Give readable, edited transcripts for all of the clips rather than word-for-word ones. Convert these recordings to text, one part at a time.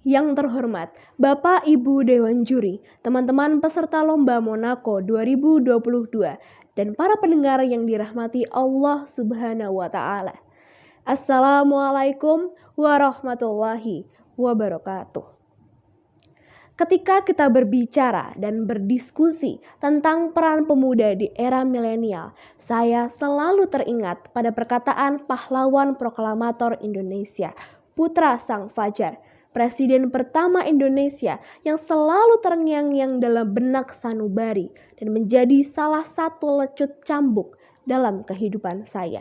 Yang terhormat, Bapak Ibu Dewan Juri, teman-teman peserta Lomba Monaco 2022, dan para pendengar yang dirahmati Allah Subhanahu wa Ta'ala. Assalamualaikum warahmatullahi wabarakatuh. Ketika kita berbicara dan berdiskusi tentang peran pemuda di era milenial, saya selalu teringat pada perkataan pahlawan proklamator Indonesia, Putra Sang Fajar, Presiden pertama Indonesia yang selalu terngiang-ngiang dalam benak sanubari dan menjadi salah satu lecut cambuk dalam kehidupan saya.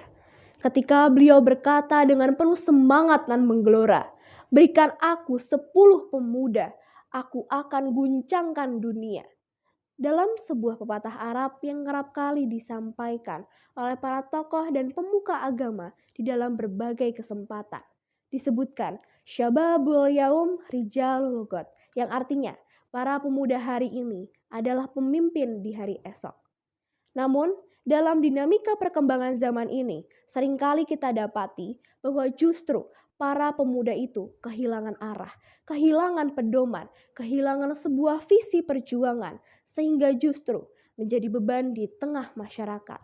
Ketika beliau berkata dengan penuh semangat dan menggelora, "Berikan aku 10 pemuda, aku akan guncangkan dunia." Dalam sebuah pepatah Arab yang kerap kali disampaikan oleh para tokoh dan pemuka agama di dalam berbagai kesempatan, disebutkan Syababul Yaum Rijalul Ghad, yang artinya para pemuda hari ini adalah pemimpin di hari esok. Namun, dalam dinamika perkembangan zaman ini, seringkali kita dapati bahwa justru para pemuda itu kehilangan arah, kehilangan pedoman, kehilangan sebuah visi perjuangan, sehingga justru menjadi beban di tengah masyarakat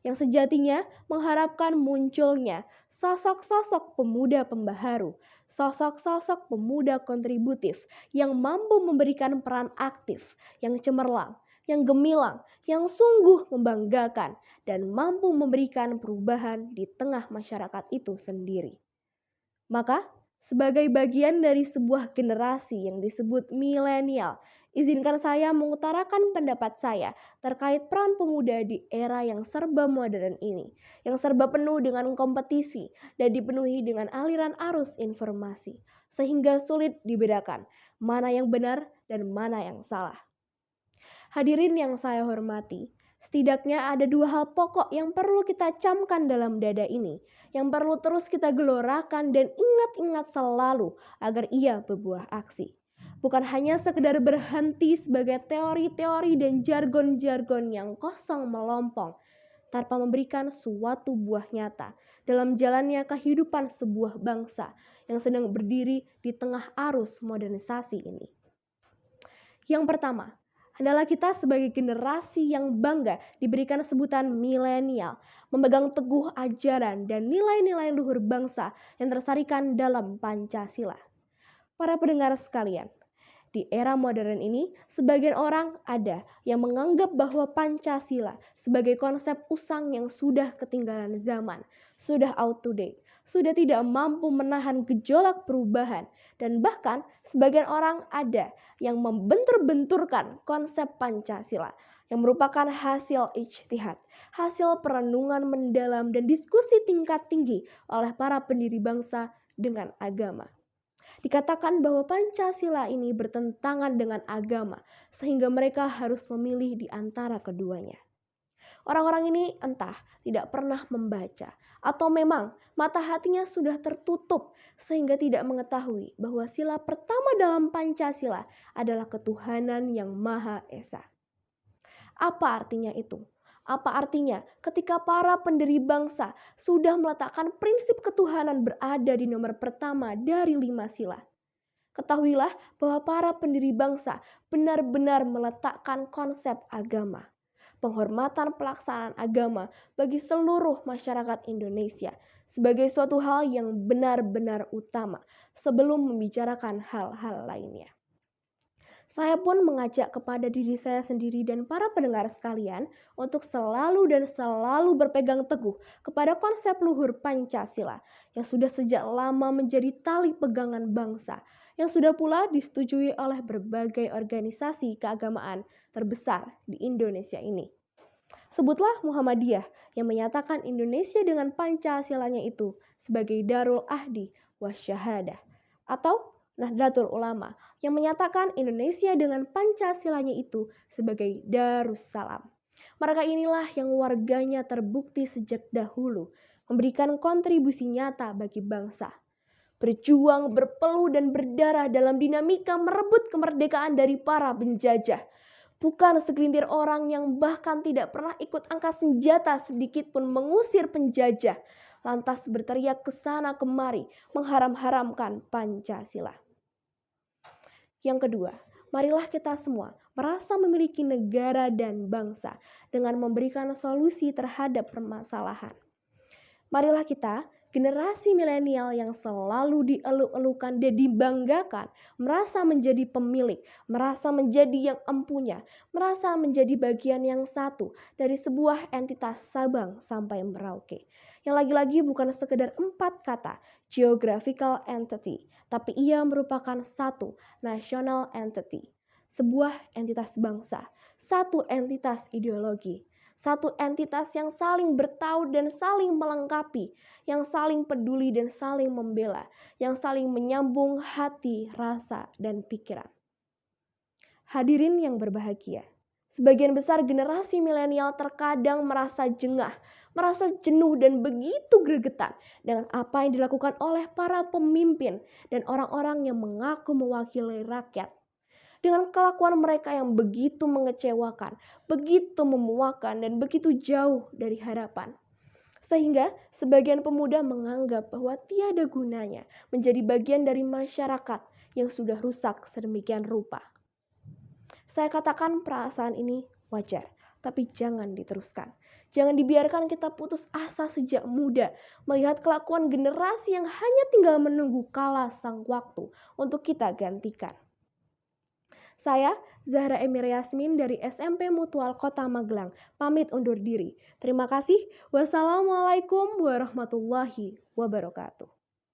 yang sejatinya mengharapkan munculnya sosok-sosok pemuda pembaharu, sosok-sosok pemuda kontributif yang mampu memberikan peran aktif, yang cemerlang, yang gemilang, yang sungguh membanggakan, dan mampu memberikan perubahan di tengah masyarakat itu sendiri. Maka, sebagai bagian dari sebuah generasi yang disebut milenial, izinkan saya mengutarakan pendapat saya terkait peran pemuda di era yang serba modern ini, yang serba penuh dengan kompetisi dan dipenuhi dengan aliran arus informasi, sehingga sulit dibedakan mana yang benar dan mana yang salah. Hadirin yang saya hormati, setidaknya ada dua hal pokok yang perlu kita camkan dalam dada ini, yang perlu terus kita gelorakan dan ingat-ingat selalu agar ia berbuah aksi. Bukan hanya sekedar berhenti sebagai teori-teori dan jargon-jargon yang kosong melompong, tanpa memberikan suatu buah nyata dalam jalannya kehidupan sebuah bangsa yang sedang berdiri di tengah arus modernisasi ini. Yang pertama, adalah kita sebagai generasi yang bangga diberikan sebutan milenial, memegang teguh ajaran dan nilai-nilai luhur bangsa yang tersarikan dalam Pancasila. Para pendengar sekalian, di era modern ini, sebagian orang ada yang menganggap bahwa Pancasila sebagai konsep usang yang sudah ketinggalan zaman, sudah out to date, sudah tidak mampu menahan gejolak perubahan, dan bahkan sebagian orang ada yang membentur-benturkan konsep Pancasila yang merupakan hasil ijtihad, hasil perenungan mendalam dan diskusi tingkat tinggi oleh para pendiri bangsa dengan agama. Dikatakan bahwa Pancasila ini bertentangan dengan agama, sehingga mereka harus memilih di antara keduanya. Orang-orang ini entah tidak pernah membaca, atau memang mata hatinya sudah tertutup sehingga tidak mengetahui bahwa sila pertama dalam Pancasila adalah ketuhanan yang Maha Esa. Apa artinya itu? Apa artinya ketika para pendiri bangsa sudah meletakkan prinsip ketuhanan berada di nomor pertama dari 5 sila? Ketahuilah bahwa para pendiri bangsa benar-benar meletakkan konsep agama, penghormatan pelaksanaan agama bagi seluruh masyarakat Indonesia sebagai suatu hal yang benar-benar utama sebelum membicarakan hal-hal lainnya. Saya pun mengajak kepada diri saya sendiri dan para pendengar sekalian untuk selalu dan selalu berpegang teguh kepada konsep luhur Pancasila yang sudah sejak lama menjadi tali pegangan bangsa, yang sudah pula disetujui oleh berbagai organisasi keagamaan terbesar di Indonesia ini. Sebutlah Muhammadiyah yang menyatakan Indonesia dengan Pancasilanya itu sebagai Darul Ahdi Wasyahadah, atau Nahdlatul Ulama yang menyatakan Indonesia dengan Pancasilanya itu sebagai Darussalam. Mereka inilah yang warganya terbukti sejak dahulu memberikan kontribusi nyata bagi bangsa, berjuang, berpeluh dan berdarah dalam dinamika merebut kemerdekaan dari para penjajah. Bukan segelintir orang yang bahkan tidak pernah ikut angkat senjata sedikit pun mengusir penjajah, lantas berteriak ke sana kemari mengharam-haramkan Pancasila. Yang kedua, marilah kita semua merasa memiliki negara dan bangsa dengan memberikan solusi terhadap permasalahan. Marilah kita, generasi milenial yang selalu dieluk-elukan dan dibanggakan, merasa menjadi pemilik, merasa menjadi yang empunya, merasa menjadi bagian yang satu dari sebuah entitas Sabang sampai Merauke. Yang lagi-lagi bukan sekedar 4 kata, geographical entity, tapi ia merupakan satu national entity. Sebuah entitas bangsa, satu entitas ideologi, satu entitas yang saling bertaut dan saling melengkapi, yang saling peduli dan saling membela, yang saling menyambung hati, rasa, dan pikiran. Hadirin yang berbahagia, sebagian besar generasi milenial terkadang merasa jengah, merasa jenuh dan begitu gregetan dengan apa yang dilakukan oleh para pemimpin dan orang-orang yang mengaku mewakili rakyat. Dengan kelakuan mereka yang begitu mengecewakan, begitu memuakkan, dan begitu jauh dari harapan. Sehingga sebagian pemuda menganggap bahwa tiada gunanya menjadi bagian dari masyarakat yang sudah rusak sedemikian rupa. Saya katakan perasaan ini wajar, tapi jangan diteruskan. Jangan dibiarkan kita putus asa sejak muda melihat kelakuan generasi yang hanya tinggal menunggu kala sang waktu untuk kita gantikan. Saya, Zahra Emir Yasmin dari SMP Mutual Kota Magelang, pamit undur diri. Terima kasih. Wassalamualaikum warahmatullahi wabarakatuh.